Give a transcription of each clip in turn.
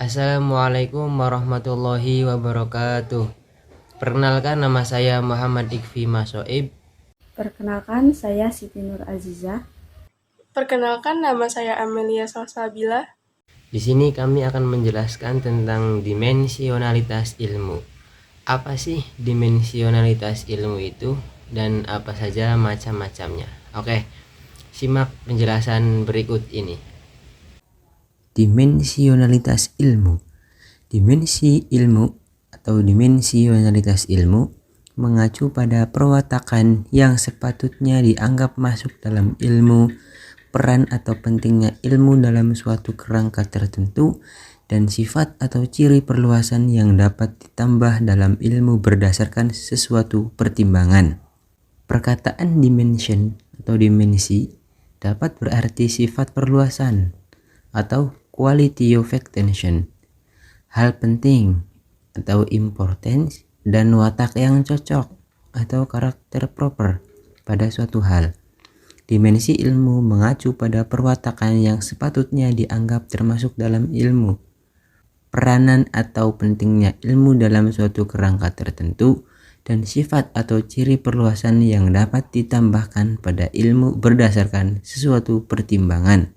Assalamualaikum warahmatullahi wabarakatuh. Perkenalkan, nama saya Muhammad Ikfi Masoib. Perkenalkan, saya Siti Nur Azizah. Perkenalkan, nama saya Amelia Salsabila. Di sini kami akan menjelaskan tentang dimensionalitas ilmu. Apa sih dimensionalitas ilmu itu dan apa saja macam-macamnya? Oke, simak penjelasan berikut ini. Dimensionalitas ilmu. Dimensi ilmu atau dimensionalitas ilmu mengacu pada perwatakan yang sepatutnya dianggap masuk dalam ilmu, peran atau pentingnya ilmu dalam suatu kerangka tertentu, dan sifat atau ciri perluasan yang dapat ditambah dalam ilmu berdasarkan sesuatu pertimbangan. Perkataan dimension atau dimensi dapat berarti sifat perluasan atau quality of attention, hal penting atau importance, dan watak yang cocok atau karakter proper pada suatu hal. Dimensi ilmu mengacu pada perwatakan yang sepatutnya dianggap termasuk dalam ilmu, peranan atau pentingnya ilmu dalam suatu kerangka tertentu, dan sifat atau ciri perluasan yang dapat ditambahkan pada ilmu berdasarkan sesuatu pertimbangan.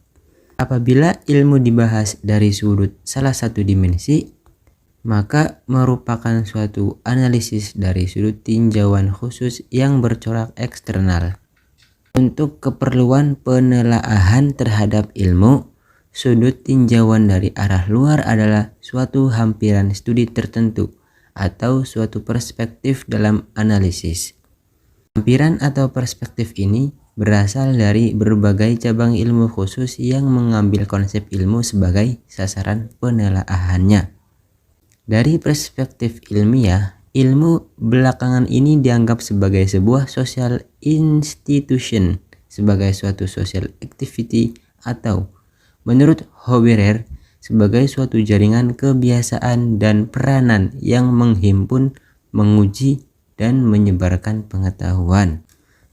Apabila ilmu dibahas dari sudut salah satu dimensi, maka merupakan suatu analisis dari sudut tinjauan khusus yang bercorak eksternal. Untuk keperluan penelaahan terhadap ilmu, sudut tinjauan dari arah luar adalah suatu hampiran studi tertentu atau suatu perspektif dalam analisis. Hampiran atau perspektif ini berasal dari berbagai cabang ilmu khusus yang mengambil konsep ilmu sebagai sasaran penelaahannya. Dari perspektif ilmiah, ilmu belakangan ini dianggap sebagai sebuah social institution, sebagai suatu social activity, atau menurut Hoberer sebagai suatu jaringan kebiasaan dan peranan yang menghimpun, menguji, dan menyebarkan pengetahuan.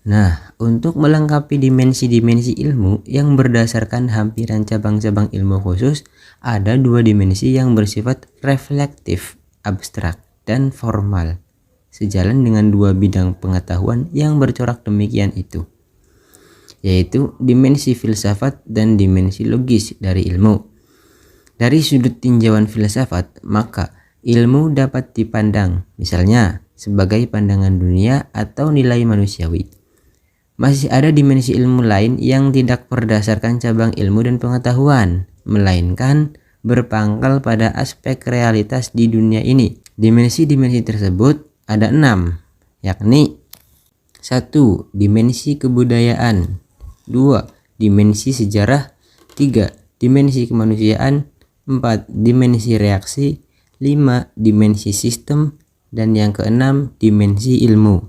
Nah, untuk melengkapi dimensi-dimensi ilmu yang berdasarkan hampiran cabang-cabang ilmu khusus, ada dua dimensi yang bersifat reflektif, abstrak, dan formal, sejalan dengan dua bidang pengetahuan yang bercorak demikian itu, yaitu dimensi filsafat dan dimensi logis dari ilmu. Dari sudut tinjauan filsafat, maka ilmu dapat dipandang, misalnya, sebagai pandangan dunia atau nilai manusiawi. Masih ada dimensi ilmu lain yang tidak berdasarkan cabang ilmu dan pengetahuan, melainkan berpangkal pada aspek realitas di dunia ini. Dimensi-dimensi tersebut ada 6, yakni 1. Dimensi kebudayaan, 2. Dimensi sejarah, 3. Dimensi kemanusiaan, 4. Dimensi reaksi, 5. Dimensi sistem, dan yang keenam, dimensi ilmu.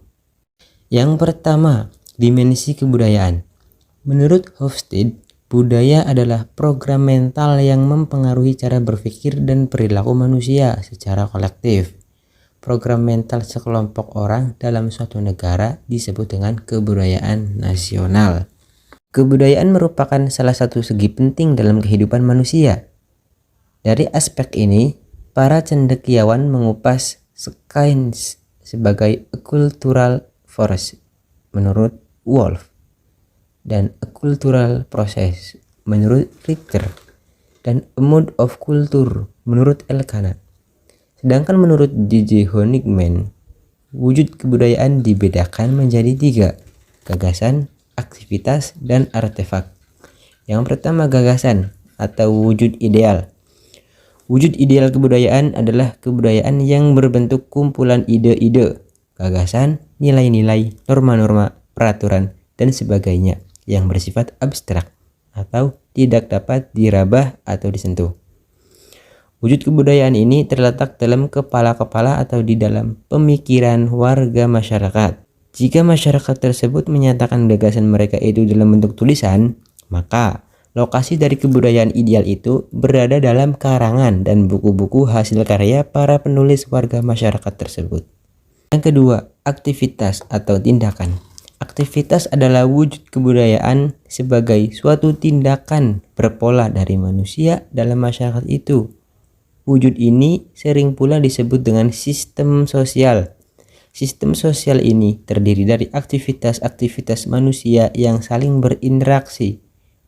Yang pertama, dimensi kebudayaan. Menurut Hofstede, budaya adalah program mental yang mempengaruhi cara berpikir dan perilaku manusia secara kolektif. Program mental sekelompok orang dalam suatu negara disebut dengan kebudayaan nasional. Kebudayaan merupakan salah satu segi penting dalam kehidupan manusia. Dari aspek ini, para cendekiawan mengupas science sebagai a cultural force menurut Wolf dan a cultural process menurut Richter dan a mode of culture menurut Elkanah. Sedangkan menurut J.J. Honigman, wujud kebudayaan dibedakan menjadi 3, gagasan, aktivitas, dan artefak. Yang pertama, gagasan atau wujud ideal. Wujud ideal kebudayaan adalah kebudayaan yang berbentuk kumpulan ide-ide, gagasan, nilai-nilai, norma-norma, peraturan, dan sebagainya yang bersifat abstrak atau tidak dapat diraba atau disentuh. Wujud kebudayaan ini terletak dalam kepala-kepala atau di dalam pemikiran warga masyarakat. Jika masyarakat tersebut menyatakan gagasan mereka itu dalam bentuk tulisan, maka lokasi dari kebudayaan ideal itu berada dalam karangan dan buku-buku hasil karya para penulis warga masyarakat tersebut. Yang kedua, aktivitas atau tindakan. Aktivitas adalah wujud kebudayaan sebagai suatu tindakan berpola dari manusia dalam masyarakat itu. Wujud ini sering pula disebut dengan sistem sosial. Sistem sosial ini terdiri dari aktivitas-aktivitas manusia yang saling berinteraksi,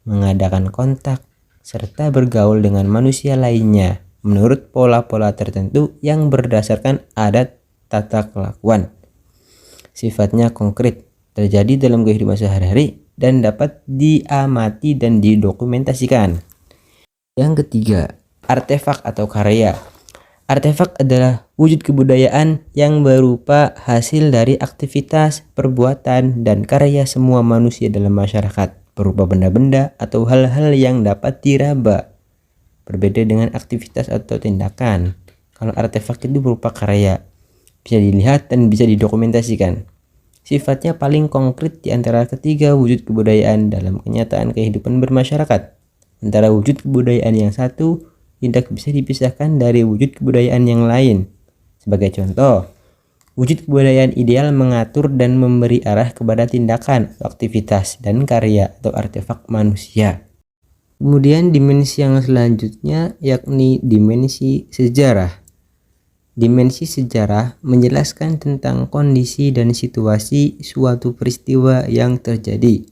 mengadakan kontak, serta bergaul dengan manusia lainnya menurut pola-pola tertentu yang berdasarkan adat tata kelakuan. Sifatnya konkret, terjadi dalam kehidupan sehari-hari dan dapat diamati dan didokumentasikan. Yang ketiga, artefak atau karya. Artefak adalah wujud kebudayaan yang berupa hasil dari aktivitas, perbuatan, dan karya semua manusia dalam masyarakat, berupa benda-benda atau hal-hal yang dapat diraba. Berbeda dengan aktivitas atau tindakan. Kalau artefak itu berupa karya, bisa dilihat dan bisa didokumentasikan. Sifatnya paling konkret di antara ketiga wujud kebudayaan dalam kenyataan kehidupan bermasyarakat. Antara wujud kebudayaan yang satu tidak bisa dipisahkan dari wujud kebudayaan yang lain. Sebagai contoh, wujud kebudayaan ideal mengatur dan memberi arah kepada tindakan, aktivitas, dan karya atau artefak manusia. Kemudian dimensi yang selanjutnya yakni dimensi sejarah. Dimensi sejarah menjelaskan tentang kondisi dan situasi suatu peristiwa yang terjadi.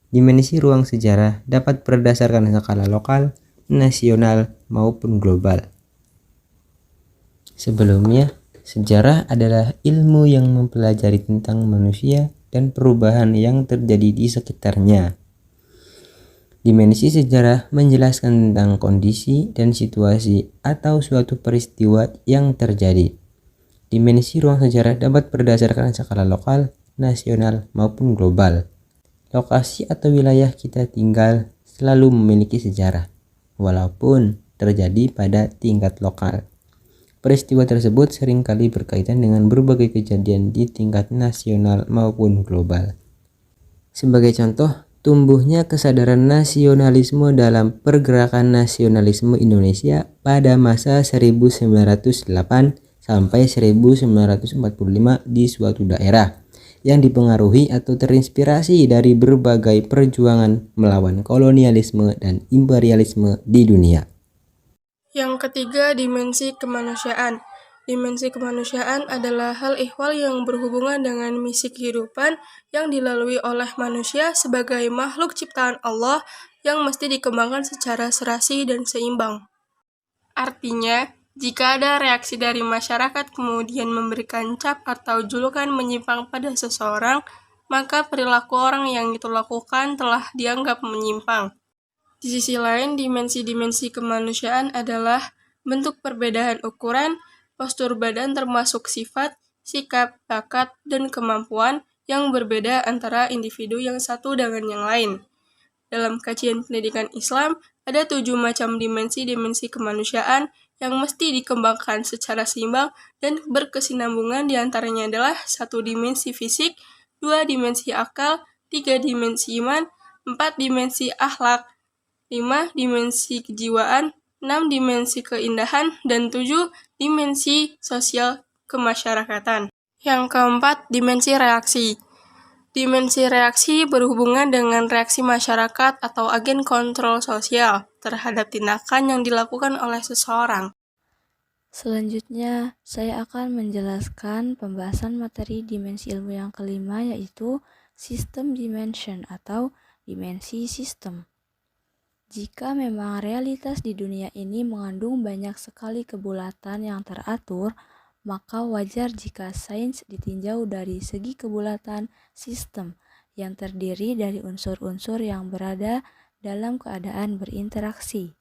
Dimensi ruang sejarah dapat berdasarkan skala lokal, nasional, maupun global. Sebelumnya, sejarah adalah ilmu yang mempelajari tentang manusia dan perubahan yang terjadi di sekitarnya. Dimensi sejarah menjelaskan tentang kondisi dan situasi atau suatu peristiwa yang terjadi. Dimensi ruang sejarah dapat berdasarkan skala lokal, nasional, maupun global. Lokasi atau wilayah kita tinggal selalu memiliki sejarah, walaupun terjadi pada tingkat lokal. Peristiwa tersebut seringkali berkaitan dengan berbagai kejadian di tingkat nasional maupun global. Sebagai contoh, tumbuhnya kesadaran nasionalisme dalam pergerakan nasionalisme Indonesia pada masa 1908 sampai 1945 di suatu daerah yang dipengaruhi atau terinspirasi dari berbagai perjuangan melawan kolonialisme dan imperialisme di dunia. Yang ketiga, dimensi kemanusiaan. Dimensi kemanusiaan adalah hal ihwal yang berhubungan dengan misi kehidupan yang dilalui oleh manusia sebagai makhluk ciptaan Allah yang mesti dikembangkan secara serasi dan seimbang. Artinya, jika ada reaksi dari masyarakat kemudian memberikan cap atau julukan menyimpang pada seseorang, maka perilaku orang yang itu lakukan telah dianggap menyimpang. Di sisi lain, dimensi-dimensi kemanusiaan adalah bentuk perbedaan ukuran, postur badan termasuk sifat, sikap, bakat, dan kemampuan yang berbeda antara individu yang satu dengan yang lain. Dalam kajian pendidikan Islam, ada 7 macam dimensi-dimensi kemanusiaan yang mesti dikembangkan secara seimbang dan berkesinambungan. Di antaranya adalah 1 dimensi fisik, 2 dimensi akal, 3 dimensi iman, 4 dimensi akhlak, 5 dimensi kejiwaan, 6 dimensi keindahan, dan 7 dimensi sosial kemasyarakatan. Yang keempat, dimensi reaksi. Dimensi reaksi berhubungan dengan reaksi masyarakat atau agen kontrol sosial terhadap tindakan yang dilakukan oleh seseorang. Selanjutnya, saya akan menjelaskan pembahasan materi dimensi ilmu yang kelima, yaitu System Dimension atau dimensi sistem. Jika memang realitas di dunia ini mengandung banyak sekali kebulatan yang teratur, maka wajar jika sains ditinjau dari segi kebulatan sistem yang terdiri dari unsur-unsur yang berada dalam keadaan berinteraksi.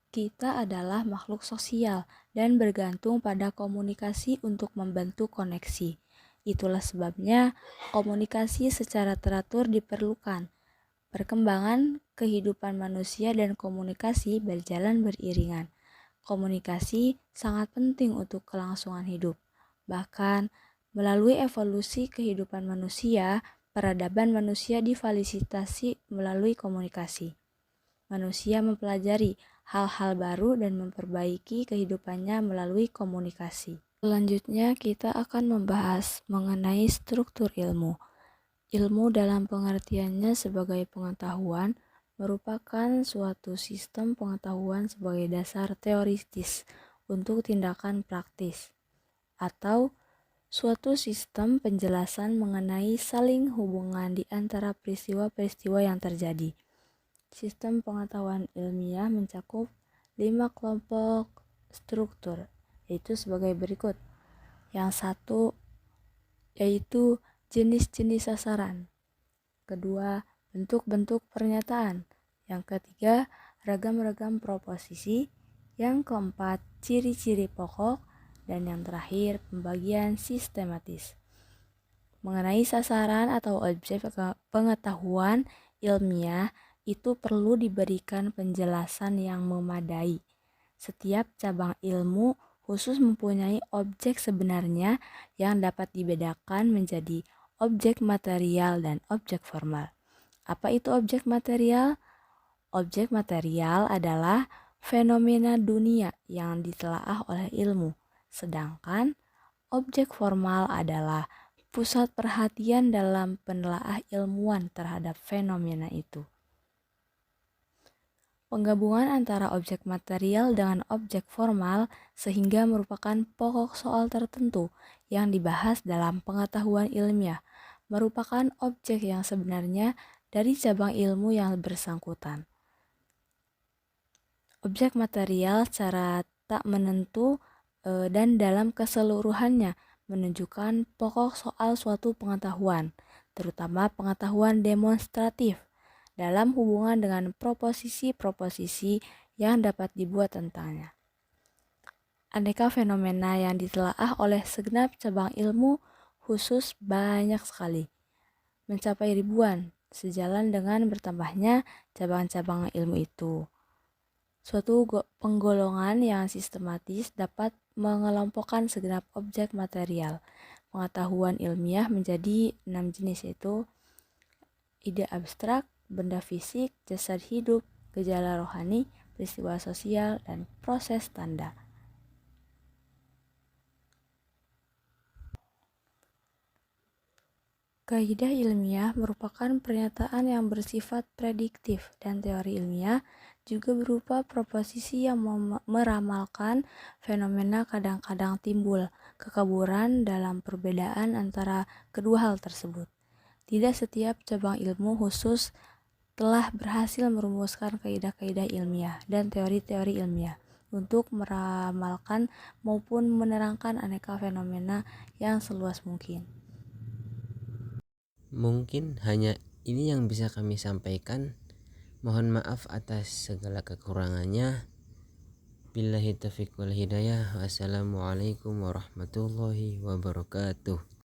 Kita adalah makhluk sosial dan bergantung pada komunikasi untuk membentuk koneksi. Itulah sebabnya komunikasi secara teratur diperlukan. Perkembangan kehidupan manusia dan komunikasi berjalan beriringan. Komunikasi sangat penting untuk kelangsungan hidup. Bahkan, melalui evolusi kehidupan manusia, peradaban manusia difasilitasi melalui komunikasi. Manusia mempelajari hal-hal baru dan memperbaiki kehidupannya melalui komunikasi. Selanjutnya, kita akan membahas mengenai struktur ilmu. Ilmu dalam pengertiannya sebagai pengetahuan, merupakan suatu sistem pengetahuan sebagai dasar teoritis untuk tindakan praktis, atau suatu sistem penjelasan mengenai saling hubungan di antara peristiwa-peristiwa yang terjadi. Sistem pengetahuan ilmiah mencakup 5 kelompok struktur, yaitu sebagai berikut. Yang satu yaitu jenis-jenis sasaran. Kedua, bentuk-bentuk pernyataan. Yang ketiga, ragam-ragam proposisi. Yang keempat, ciri-ciri pokok. Dan yang terakhir, pembagian sistematis. Mengenai sasaran atau objek pengetahuan ilmiah, itu perlu diberikan penjelasan yang memadai. Setiap cabang ilmu khusus mempunyai objek sebenarnya yang dapat dibedakan menjadi objek material dan objek formal. Apa itu objek material? Objek material adalah fenomena dunia yang ditelaah oleh ilmu, sedangkan objek formal adalah pusat perhatian dalam penelaah ilmuwan terhadap fenomena itu. Penggabungan antara objek material dengan objek formal sehingga merupakan pokok soal tertentu yang dibahas dalam pengetahuan ilmiah, merupakan objek yang sebenarnya dari cabang ilmu yang bersangkutan. Objek material secara tak menentu dan dalam keseluruhannya menunjukkan pokok soal suatu pengetahuan, terutama pengetahuan demonstratif, dalam hubungan dengan proposisi-proposisi yang dapat dibuat tentangnya. Aneka fenomena yang ditelaah oleh segenap cabang ilmu khusus banyak sekali, mencapai ribuan, sejalan dengan bertambahnya cabang-cabang ilmu itu. Suatu penggolongan yang sistematis dapat mengelompokkan segenap objek material pengetahuan ilmiah menjadi 6 jenis, yaitu ide abstrak, benda fisik, jasad hidup, gejala rohani, peristiwa sosial, dan proses tanda. Kaidah ilmiah merupakan pernyataan yang bersifat prediktif, dan teori ilmiah juga berupa proposisi yang meramalkan fenomena kadang-kadang timbul kekaburan dalam perbedaan antara kedua hal tersebut. Tidak setiap cabang ilmu khusus telah berhasil merumuskan kaidah-kaidah ilmiah dan teori-teori ilmiah untuk meramalkan maupun menerangkan aneka fenomena yang seluas mungkin. Mungkin hanya ini yang bisa kami sampaikan. Mohon maaf atas segala kekurangannya. Billahi taufiq wal hidayah. Wassalamualaikum warahmatullahi wabarakatuh.